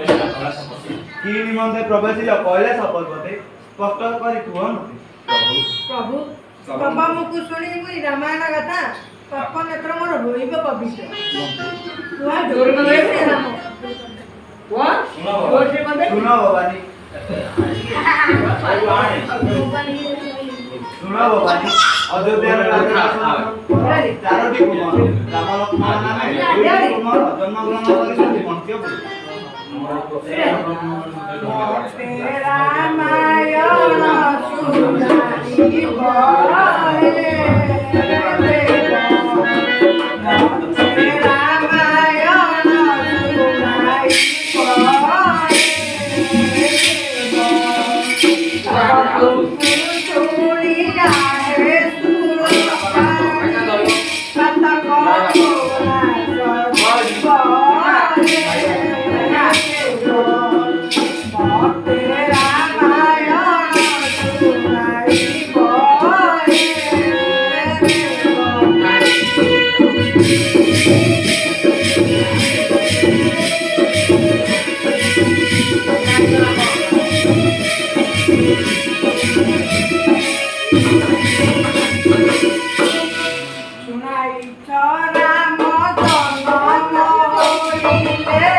कि निमन्ते प्रवेशिल कहले शपथ बते स्पष्ट करी कुह मते प्रभु बाबा मुकु शुणी मुई रामायण कथा पाप नेत्र मोर होइब पवित्र तुआ जोर करे राम वा जोर से बंदे सुनो भवानी सुनो भवानी अयोध्या राजा चारोटी कुमार राम लक्ष्मण नामे दुई कुमार जन्म ग्रहण करिसथि मन्त्य रामायण सुनाई राम जन्म होइले